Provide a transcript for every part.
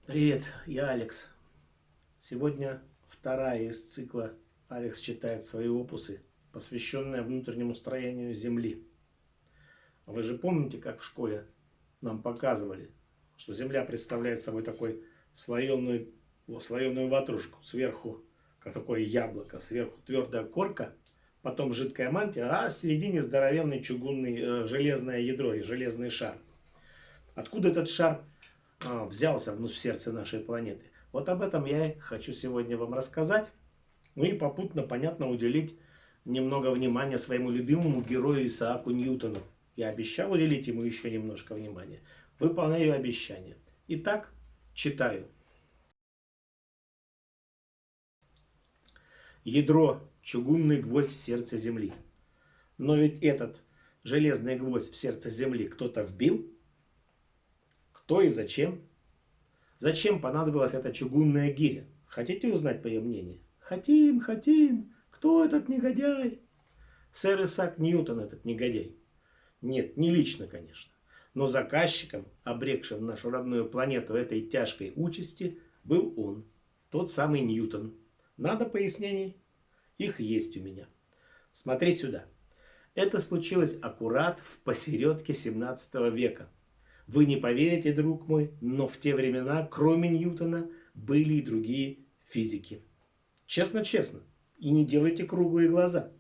Привет, я Алекс. Сегодня вторая из цикла «Алекс читает свои опусы», посвященная внутреннему строению Земли. Вы же помните, как в школе нам показывали, что Земля представляет собой такой слоеную ватрушку. Сверху как такое яблоко, сверху твердая корка, потом жидкая мантия, а в середине здоровенный железное ядро и железный шар. Откуда этот шар взялся в сердце нашей планеты? Вот об этом я и хочу сегодня вам рассказать. Ну и попутно, понятно, уделить немного внимания своему любимому герою Исааку Ньютону. Я обещал уделить ему еще немножко внимания. Выполняю обещание. Итак, читаю. Ядро – чугунный гвоздь в сердце Земли. Но ведь этот железный гвоздь в сердце Земли кто-то вбил? Кто и зачем? Зачем понадобилась эта чугунная гиря? Хотите узнать мое мнение? Хотим, хотим. Кто этот негодяй? Сэр Исаак Ньютон этот негодяй. Нет, не лично, конечно. Но заказчиком, обрекшим нашу родную планету этой тяжкой участи, был он. Тот самый Ньютон. Надо пояснений? Их есть у меня. Смотри сюда. Это случилось аккурат в посередке 17 века. Вы не поверите, друг мой, но в те времена, кроме Ньютона, были и другие физики. Честно-честно. И не делайте круглые глаза.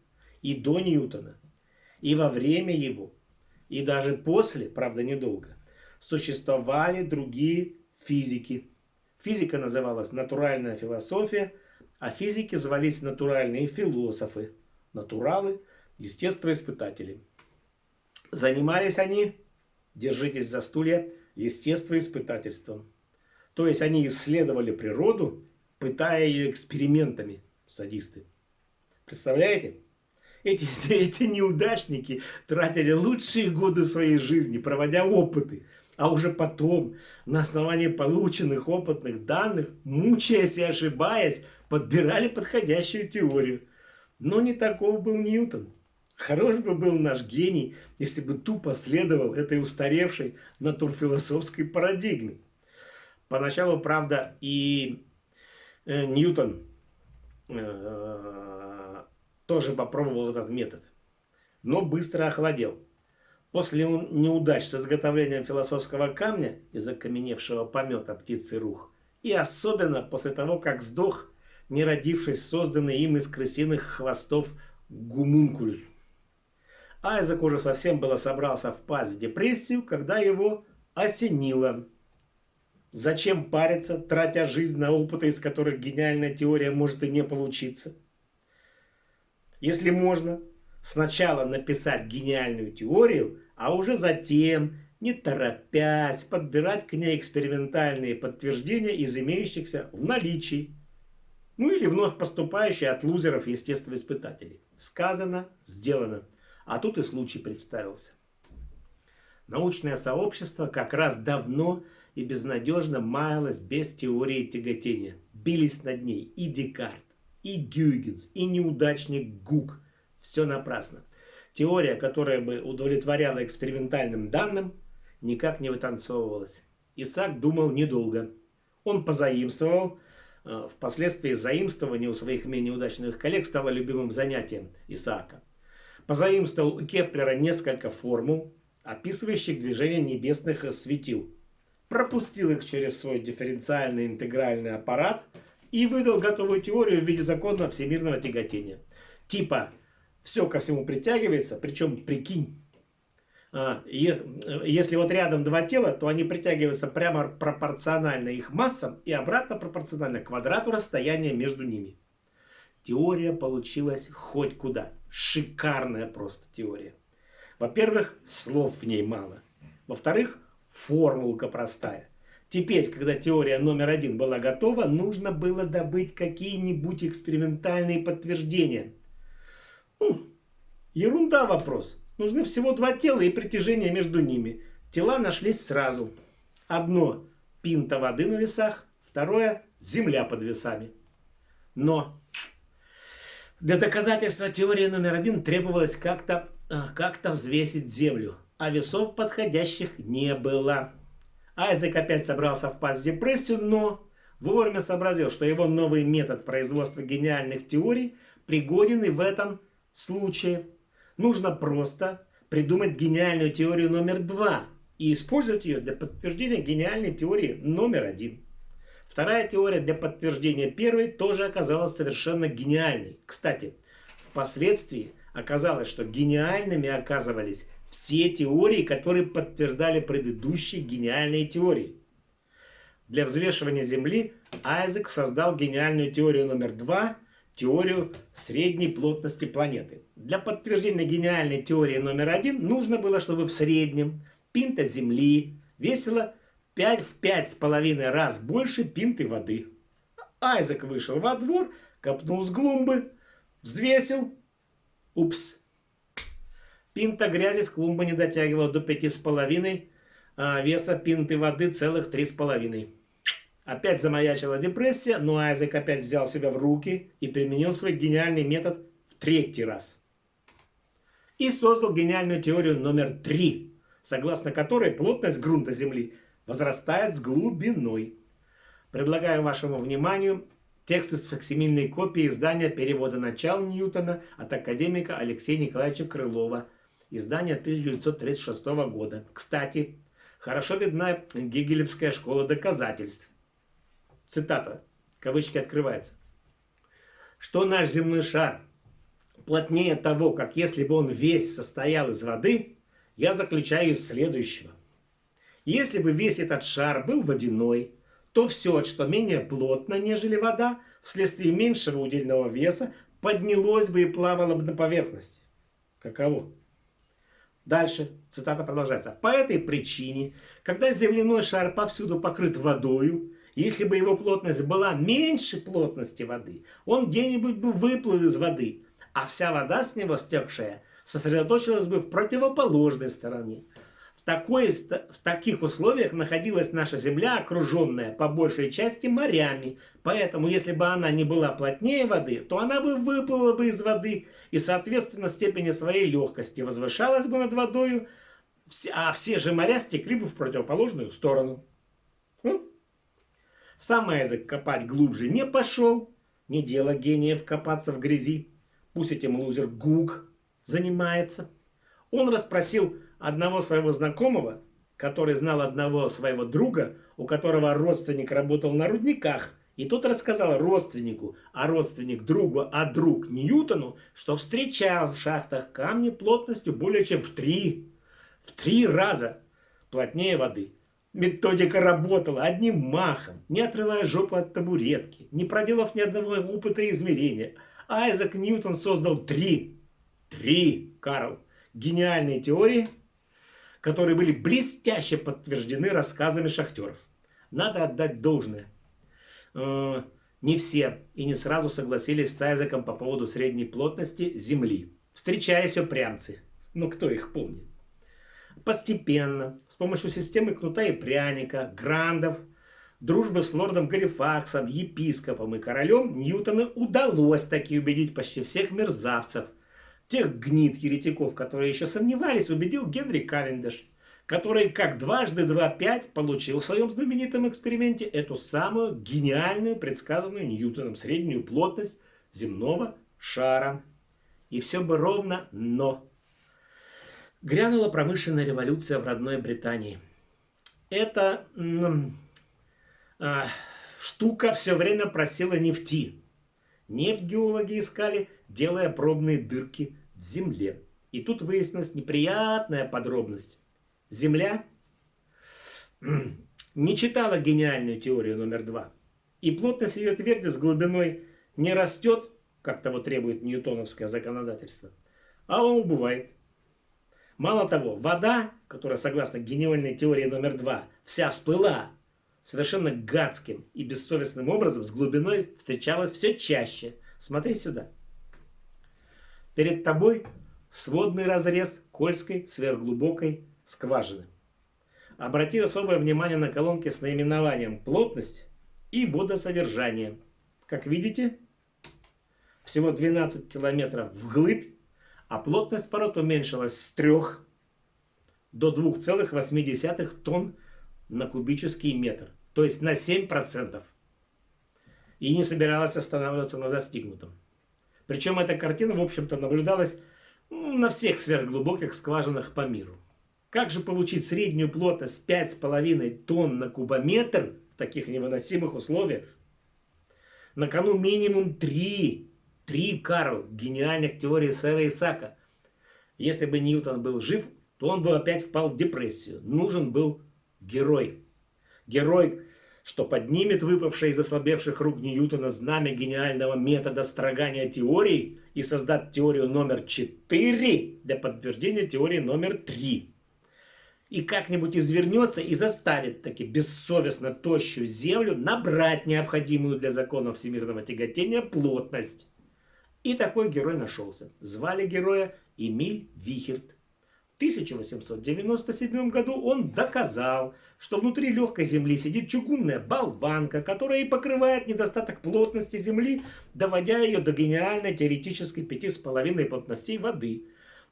И до Ньютона, и во время его, и даже после, правда недолго, существовали другие физики. Физика называлась натуральная философия, а физики звались натуральные философы. Натуралы – естествоиспытатели. Занимались они, держитесь за стулья, естествоиспытательством. То есть они исследовали природу, пытая ее экспериментами. Садисты. Представляете? Эти неудачники тратили лучшие годы своей жизни, проводя опыты. А уже потом, на основании полученных опытных данных, мучаясь и ошибаясь, подбирали подходящую теорию. Но не таков был Ньютон. Хорош бы был наш гений, если бы тупо следовал этой устаревшей натурфилософской парадигме. Поначалу, правда, и Ньютон тоже попробовал этот метод, но быстро охладел. После неудач с изготовлением философского камня из окаменевшего помета птицы рух, и особенно после того, как сдох, не родившись, созданный им из крысиных хвостов гумункулюс. Айзек уже совсем было собрался впасть в депрессию, когда его осенило. Зачем париться, тратя жизнь на опыты, из которых гениальная теория может и не получиться? Если можно сначала написать гениальную теорию, а уже затем, не торопясь, подбирать к ней экспериментальные подтверждения из имеющихся в наличии. Ну или вновь поступающие от лузеров-естествоиспытателей. Сказано, сделано. А тут и случай представился. Научное сообщество как раз давно и безнадежно маялось без теории тяготения. Бились над ней и Декарт, и Гюйгенс, и неудачник Гук. Все напрасно. Теория, которая бы удовлетворяла экспериментальным данным, никак не вытанцовывалась. Исаак думал недолго. Он позаимствовал. Впоследствии заимствование у своих менее удачных коллег стало любимым занятием Исаака. Позаимствовал у Кеплера несколько формул, описывающих движение небесных светил. Пропустил их через свой дифференциальный интегральный аппарат и выдал готовую теорию в виде закона всемирного тяготения. Типа, все ко всему притягивается, причем, прикинь, если вот рядом два тела, то они притягиваются прямо пропорционально их массам и обратно пропорционально квадрату расстояния между ними. Теория получилась хоть куда. Шикарная просто теория. Во-первых, слов в ней мало. Во-вторых, формулка простая. Теперь, когда теория номер 1 была готова, нужно было добыть какие-нибудь экспериментальные подтверждения. Ерунда вопрос. Нужны всего два тела и притяжение между ними. Тела нашлись сразу. Одно – пинта воды на весах, второе – земля под весами. Но для доказательства теории номер 1 требовалось как-то взвесить землю, а весов подходящих не было. Айзек опять собрался впасть в депрессию, но вовремя сообразил, что его новый метод производства гениальных теорий пригоден и в этом случае. Нужно просто придумать гениальную теорию номер 2 и использовать ее для подтверждения гениальной теории номер 1. Вторая теория для подтверждения первой тоже оказалась совершенно гениальной. Кстати, впоследствии оказалось, что гениальными оказывались все теории, которые подтверждали предыдущие гениальные теории. Для взвешивания Земли Айзек создал гениальную теорию номер 2, теорию средней плотности планеты. Для подтверждения гениальной теории номер 1 нужно было, чтобы в среднем пинта Земли весила в 5,5 раз больше пинты воды. Айзек вышел во двор, копнул с клумбы, взвесил. Упс. Пинта грязи с клумбы не дотягивала до 5,5, а веса пинты воды целых 3,5. Опять замаячила депрессия, но Айзек опять взял себя в руки и применил свой гениальный метод в 3-й раз. И создал гениальную теорию номер 3, согласно которой плотность грунта Земли возрастает с глубиной. Предлагаю вашему вниманию текст из факсимильной копии издания перевода «Начал Ньютона» от академика Алексея Николаевича Крылова. Издание 1936 года. Кстати, хорошо видна гегелевская школа доказательств. Цитата, кавычки открывается. Что наш земной шар плотнее того, как если бы он весь состоял из воды, я заключаю из следующего. Если бы весь этот шар был водяной, то все, что менее плотно, нежели вода, вследствие меньшего удельного веса, поднялось бы и плавало бы на поверхности. Каково? Дальше цитата продолжается. По этой причине, когда земляной шар повсюду покрыт водою, если бы его плотность была меньше плотности воды, он где-нибудь бы выплыл из воды, а вся вода с него стекшая сосредоточилась бы в противоположной стороне. В таких условиях находилась наша Земля, окруженная по большей части морями. Поэтому, если бы она не была плотнее воды, то она бы выплыла бы из воды и, соответственно, степени своей легкости возвышалась бы над водою, а все же моря стекли бы в противоположную сторону. Сам Айзек копать глубже не пошел. Не дело гениев копаться в грязи. Пусть этим лузер Гук занимается. Он расспросил одного своего знакомого, который знал одного своего друга, у которого родственник работал на рудниках. И тот рассказал родственнику, а родственник другу, а друг Ньютону, что встречал в шахтах камни плотностью более чем в 3 раза плотнее воды. Методика работала одним махом, не отрывая жопу от табуретки, не проделав ни одного опыта измерения. Айзек Ньютон создал 3, Карл, гениальные теории, которые были блестяще подтверждены рассказами шахтеров. Надо отдать должное. Не все и не сразу согласились с Айзеком по поводу средней плотности Земли. Встречались упрямцы. Но кто их помнит? Постепенно, с помощью системы кнута и пряника, грандов, дружбы с лордом Галифаксом, епископом и королем, Ньютону удалось таки убедить почти всех мерзавцев. Тех гнид-еретиков, которые еще сомневались, убедил Генри Кавендиш, который как 2 × 2 = 5 получил в своем знаменитом эксперименте эту самую гениальную, предсказанную Ньютоном среднюю плотность земного шара. И все бы ровно, но грянула промышленная революция в родной Британии. Эта штука все время просила нефти. Нефть геологи искали, делая пробные дырки в земле. И тут выяснилась неприятная подробность. Земля не читала гениальную теорию номер 2. И плотность ее тверди с глубиной не растет, как того требует ньютоновское законодательство, а он убывает. Мало того, вода, которая, согласно гениальной теории номер 2, вся всплыла, совершенно гадским и бессовестным образом с глубиной встречалась все чаще. Смотри сюда. Перед тобой сводный разрез Кольской сверхглубокой скважины. Обрати особое внимание на колонки с наименованием плотность и водосодержание. Как видите, всего 12 километров вглыбь, а плотность пород уменьшилась с 3 до 2,8 тонн на кубический метр. То есть на 7%. И не собиралась останавливаться на достигнутом. Причем эта картина, в общем-то, наблюдалась на всех сверхглубоких скважинах по миру. Как же получить среднюю плотность в 5,5 тонн на кубометр в таких невыносимых условиях? На кону минимум 3 Карл, гениальных теорий сэра Исаака. Если бы Ньютон был жив, то он бы опять впал в депрессию. Нужен был герой. Герой, что поднимет выпавшее из ослабевших рук Ньютона знамя гениального метода строгания теорий и создаст теорию номер 4 для подтверждения теории номер 3. И как-нибудь извернется и заставит таки бессовестно тощую Землю набрать необходимую для законов всемирного тяготения плотность. И такой герой нашелся. Звали героя Эмиль Вихерт. В 1897 году он доказал, что внутри легкой Земли сидит чугунная болванка, которая и покрывает недостаток плотности Земли, доводя ее до гениальной теоретической 5,5 плотностей воды.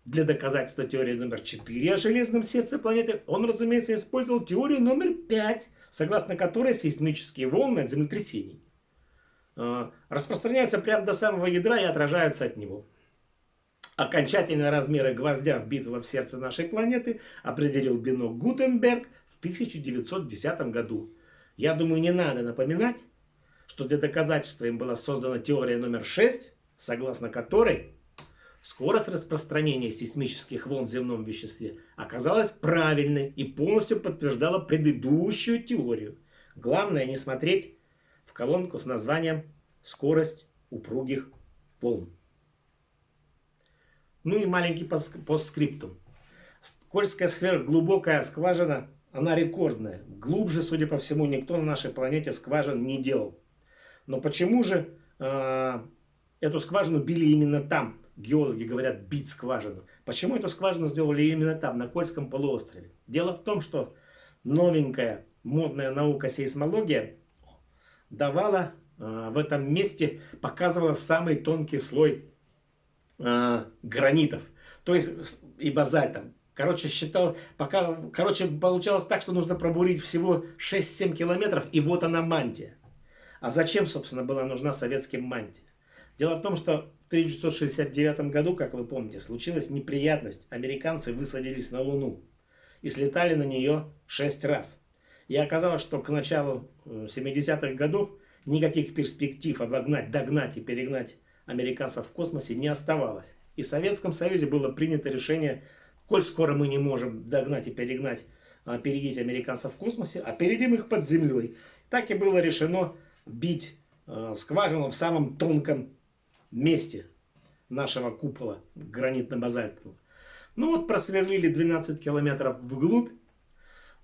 Для доказательства теории номер 4 о железном сердце планеты он, разумеется, использовал теорию номер 5, согласно которой сейсмические волны от землетрясений распространяются прямо до самого ядра и отражаются от него. Окончательные размеры гвоздя, вбитого в сердце нашей планеты, определил бинок Гутенберг в 1910 году. Я думаю, не надо напоминать, что для доказательства им была создана теория номер 6, согласно которой скорость распространения сейсмических волн в земном веществе оказалась правильной и полностью подтверждала предыдущую теорию. Главное не смотреть в колонку с названием «Скорость упругих волн». Ну и маленький постскриптум. Скользкая сверхглубокая скважина, она рекордная. Глубже, судя по всему, никто на нашей планете скважин не делал. Но почему же эту скважину били именно там? Геологи говорят бить скважину. Почему эту скважину сделали именно там, на Кольском полуострове? Дело в том, что новенькая модная наука сейсмология давала в этом месте, показывала самый тонкий слой гранитов, то есть и базальтов. Короче, получалось так, что нужно пробурить всего 6-7 километров, и вот она мантия. А зачем, собственно, была нужна советским мантия? Дело в том, что в 1969 году, как вы помните, случилась неприятность. Американцы высадились на Луну и слетали на нее 6 раз. И оказалось, что к началу 70-х годов никаких перспектив обогнать, догнать и перегнать американцев в космосе не оставалось. И в Советском Союзе было принято решение, коль скоро мы не можем догнать и перегнать, опередить американцев в космосе, опередим их под землей. Так и было решено бить скважину в самом тонком месте нашего купола гранитно-базальтового. Ну вот просверлили 12 километров вглубь,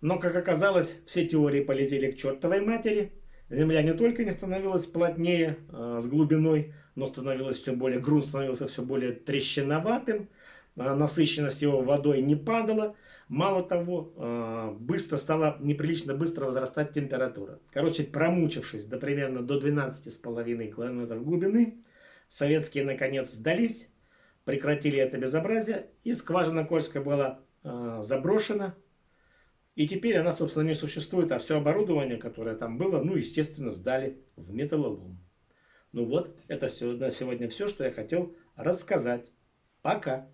но, как оказалось, все теории полетели к чертовой матери. Земля не только не становилась плотнее с глубиной, но грунт становился все более трещиноватым, насыщенность его водой не падала. Мало того, стала неприлично быстро возрастать температура. Короче, промучившись примерно до 12,5 километров глубины, советские наконец сдались, прекратили это безобразие, и скважина Кольская была заброшена. И теперь она, собственно, не существует, а все оборудование, которое там было, ну, естественно, сдали в металлолом. Ну вот, это на сегодня все, что я хотел рассказать. Пока!